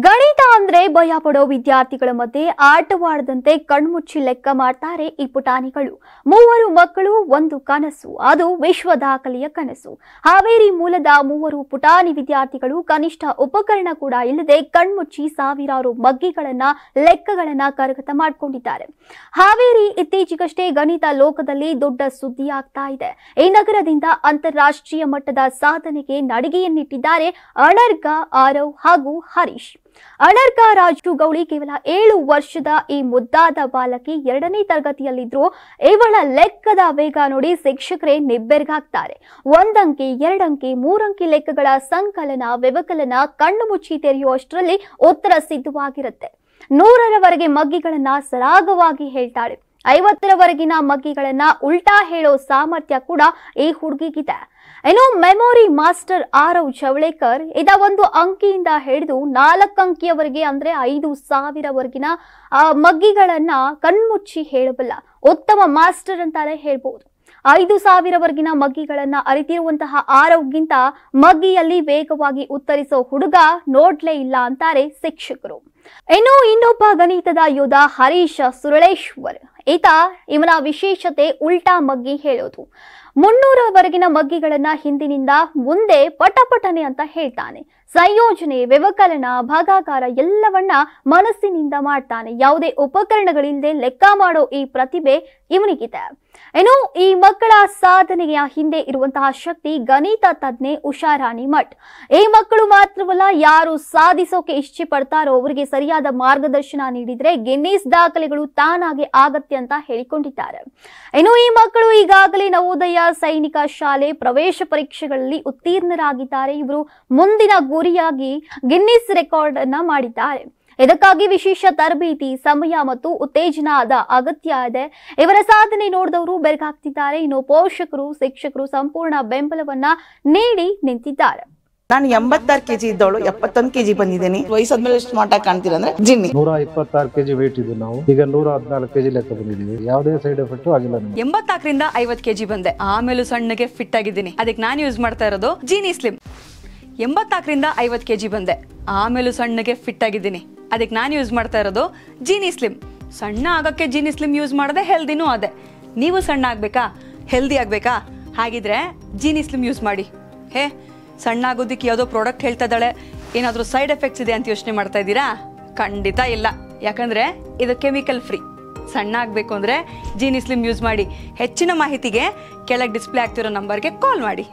ಗಣಿತ ಅಂದ್ರೆ ಭಯ ಪಡೋ ವಿದ್ಯಾರ್ಥಿಗಳ ಮಧ್ಯೆ ಆಟವಾಡದಂತೆ ಕಣ್ಮುಚ್ಚಿ ಲೆಕ್ಕ ಮಾಡ್ತಾರೆ ಈ ಪುಟಾಣಿಗಳು. 3 ಮಕ್ಕಳು, ಒಂದು ಕನಸು, ಅದು ವಿಶ್ವ ದಾಖಲೆಯ ಕನಸು. ಹಾವೇರಿ ಮೂಲದ 3 ಪುಟಾಣಿ ವಿದ್ಯಾರ್ಥಿಗಳು ಕನಿಷ್ಠ ಉಪಕರಣ ಕೂಡ ಇಲ್ಲದೆ ಕಣ್ಮುಚ್ಚಿ ಸಾವಿರಾರು ಮಗ್ಗಿಗಳನ್ನ ಲೆಕ್ಕಗಳನ್ನ ಕರಗತ ಮಾಡಿಕೊಂಡಿದ್ದಾರೆ. ಹಾವೇರಿ ಇತ್ತೀಚೆಗಷ್ಟೇ ಗಣಿತ ಲೋಕದಲ್ಲಿ ದೊಡ್ಡ ಸುದ್ದಿಯಾಗ್ತಾ ಇದೆ. ಈ ನಗರದಿಂದ ಅಂತಾರಾಷ್ಟ್ರೀಯ ಮಟ್ಟದ ಸಾಧನೆಗೆ ನಡಿಗೆಯನ್ನಿಟ್ಟಿದ್ದಾರೆ ಅನರ್ಘ, ಆರವ್ ಹಾಗೂ ಹರೀಶ್. ಅನರ್ಘ ರಾಜು ಗೌಳಿ ಕೇವಲ 7 ವರ್ಷದ ಈ ಮುದ್ದಾದ ಬಾಲಕಿ 2ನೇ ತರಗತಿಯಲ್ಲಿದ್ರು. ಇವಳ ಲೆಕ್ಕದ ವೇಗ ನೋಡಿ ಶಿಕ್ಷಕರೇ ನಿಬ್ಬೆರಗಾಗ್ತಾರೆ. 1 ಅಂಕಿ, 2 ಅಂಕಿ, 3 ಅಂಕಿ ಲೆಕ್ಕಗಳ ಸಂಕಲನ ವ್ಯವಕಲನ ಕಣ್ಣು ಮುಚ್ಚಿ ತೆರೆಯುವಷ್ಟರಲ್ಲಿ ಉತ್ತರ ಸಿದ್ಧವಾಗಿರುತ್ತೆ. 100ರವರೆಗೆ ಮಗ್ಗಿಗಳನ್ನ ಸರಾಗವಾಗಿ ಹೇಳ್ತಾಳೆ. 50ರವರೆಗಿನ ಮಗ್ಗಿಗಳನ್ನ ಉಲ್ಟಾ ಹೇಳೋ ಸಾಮರ್ಥ್ಯ ಕೂಡ ಈ ಹುಡುಗಿಗಿದೆ. ಇನ್ನು ಮೆಮೊರಿ ಮಾಸ್ಟರ್ ಆರವ್ ಚವಳೇಕರ್ ಇದ 1 ಅಂಕಿಯಿಂದ ಹಿಡಿದು 4 ಅಂಕಿಯವರೆಗೆ ಅಂದ್ರೆ 5,000ವರೆಗಿನ ಮಗ್ಗಿಗಳನ್ನ ಕಣ್ಮುಚ್ಚಿ ಹೇಳಬಲ್ಲ ಉತ್ತಮ ಮಾಸ್ಟರ್ ಅಂತಾನೆ ಹೇಳ್ಬಹುದು. 5,000ವರೆಗಿನ ಮಗ್ಗಿಗಳನ್ನ ಅರಿತಿರುವಂತಹ ಆರವ್ಗಿಂತ ಮಗ್ಗಿಯಲ್ಲಿ ವೇಗವಾಗಿ ಉತ್ತರಿಸೋ ಹುಡುಗ ನೋಡ್ಲೇ ಇಲ್ಲ ಅಂತಾರೆ ಶಿಕ್ಷಕರು. ಇನ್ನು ಇನ್ನೊಬ್ಬ ಗಣಿತದ ಯೋಧ ಹರೀಶ್ ಸುರಳೇಶ್ವರ್. ಇವನ ವಿಶೇಷತೆ ಉಲ್ಟಾ ಮಗ್ಗಿ ಹೇಳೋದು. 300ರವರೆಗಿನ ಮಗ್ಗಿಗಳನ್ನ ಹಿಂದಿನಿಂದ ಮುಂದೆ ಪಟಪಟನೆ ಅಂತ ಹೇಳ್ತಾನೆ. ಸಂಯೋಜನೆ, ವ್ಯವಕಲನ, ಭಾಗಾಕಾರ ಎಲ್ಲವನ್ನ ಮನಸ್ಸಿನಿಂದ ಮಾಡ್ತಾನೆ. ಯಾವುದೇ ಉಪಕರಣಗಳಿಲ್ಲದೆ ಲೆಕ್ಕ ಮಾಡೋ ಈ ಪ್ರತಿಭೆ ಇವನಿಗಿದೆ. ಇನ್ನು ಈ ಮಕ್ಕಳ ಸಾಧನೆಯ ಹಿಂದೆ ಇರುವಂತಹ ಶಕ್ತಿ ಗಣಿತ ತಜ್ಞೆ ಉಷಾರಾಣಿ ಮಠ್. ಈ ಮಕ್ಕಳು ಮಾತ್ರವಲ್ಲ, ಯಾರು ಸಾಧಿಸೋಕೆ ಇಚ್ಛೆ ಪಡ್ತಾರೋ ಅವರಿಗೆ ಸರಿಯಾದ ಮಾರ್ಗದರ್ಶನ ನೀಡಿದ್ರೆ ಗಿನ್ನಿಸ್ ದಾಖಲೆಗಳು ತಾನಾಗೆ ಆಗತ್ತೆ ಅಂತ ಹೇಳಿಕೊಂಡಿದ್ದಾರೆ. ಇನ್ನು ಈ ಮಕ್ಕಳು ಈಗಾಗಲೇ ನವೋದಯ ಸೈನಿಕ ಶಾಲೆ ಪ್ರವೇಶ ಪರೀಕ್ಷೆಗಳಲ್ಲಿ ಉತ್ತೀರ್ಣರಾಗಿದ್ದಾರೆ. ಇವರು ಮುಂದಿನ ಗುರಿಯಾಗಿ ಗಿನ್ನಿಸ್ ರೆಕಾರ್ಡ್ ಅನ್ನ ಮಾಡಿದ್ದಾರೆ. ಇದಕ್ಕಾಗಿ ವಿಶೇಷ ತರಬೇತಿ, ಸಮಯ ಮತ್ತು ಉತ್ತೇಜನದ ಅಗತ್ಯ ಇದೆ. ಇವರ ಸಾಧನೆ ನೋಡಿದವರು ಬೆರಗಾಗ್ತಿದ್ದಾರೆ. ಇನ್ನು ಪೋಷಕರು, ಶಿಕ್ಷಕರು ಸಂಪೂರ್ಣ ಬೆಂಬಲವನ್ನ ನೀಡಿ ನಿಂತಿದ್ದಾರೆ. ನಾನು 86 kg ಇದ್ದವಳು 71 kg ಬಂದಿದ್ದೀನಿ. ವಯಸ್ಸಾದ್ಮೇಲೆ ಸ್ಮಾರ್ಟ್ ಆಗಿ ಕಾಣ್ತೀರ ಅಂದ್ರೆ ಜಿನ್ನಿ. 126 kg ವೇಟ್ ಇದ್ದು ನಾವು ಈಗ 114 kg ಲೆಕ್ಕ ಬಂದಿದ್ದೀವಿ. ಯಾವುದೇ ಸೈಡ್ ಎಫೆಕ್ಟ್ ಆಗಿಲ್ಲ. 84ರಿಂದ 50 kg ಬಂದೆ. ಆಮೇಲೆ ಸಣ್ಣಗೆ ಫಿಟ್ ಆಗಿದ್ದೀನಿ. ಅದಕ್ಕೆ ನಾನು ಯೂಸ್ ಮಾಡ್ತಾ ಇರೋದು ಜೀನಿ ಸ್ಲಿಮ್. 84ರಿಂದ 50 kg ಬಂದೆ. ಆಮೇಲೆ ಸಣ್ಣಗೆ ಫಿಟ್ ಆಗಿದ್ದೀನಿ. ಅದಕ್ಕೆ ನಾನು ಯೂಸ್ ಮಾಡ್ತಾ ಇರೋದು ಜೀನಿ ಸ್ಲಿಮ್. ಸಣ್ಣ ಆಗಕ್ಕೆ ಜೀನಿ ಸ್ಲಿಮ್ ಯೂಸ್ ಮಾಡದೆ ಹೆಲ್ದಿನೂ ಅದೇ. ನೀವು ಸಣ್ಣ ಆಗ್ಬೇಕಾ, ಹೆಲ್ದಿ ಆಗ್ಬೇಕಾ? ಹಾಗಿದ್ರೆ ಜೀನಿ ಸ್ಲಿಮ್ ಯೂಸ್ ಮಾಡಿ. ಸಣ್ಣ ಆಗೋದಕ್ಕೆ ಯಾವುದೋ ಪ್ರಾಡಕ್ಟ್ ಹೇಳ್ತಾ ಇದ್ದಾಳೆ, ಏನಾದರೂ ಸೈಡ್ ಎಫೆಕ್ಟ್ಸ್ ಇದೆ ಅಂತ ಯೋಚನೆ ಮಾಡ್ತಾ ಇದ್ದೀರಾ? ಖಂಡಿತ ಇಲ್ಲ. ಯಾಕಂದ್ರೆ ಇದು ಕೆಮಿಕಲ್ ಫ್ರೀ. ಸಣ್ಣ ಆಗಬೇಕು ಅಂದ್ರೆ ಜೀನಿ ಸ್ಲಿಮ್ ಯೂಸ್ ಮಾಡಿ. ಹೆಚ್ಚಿನ ಮಾಹಿತಿಗೆ ಕೆಳಗೆ ಡಿಸ್ಪ್ಲೇ ಆಗ್ತಿರೋ ನಂಬರ್ಗೆ ಕಾಲ್ ಮಾಡಿ.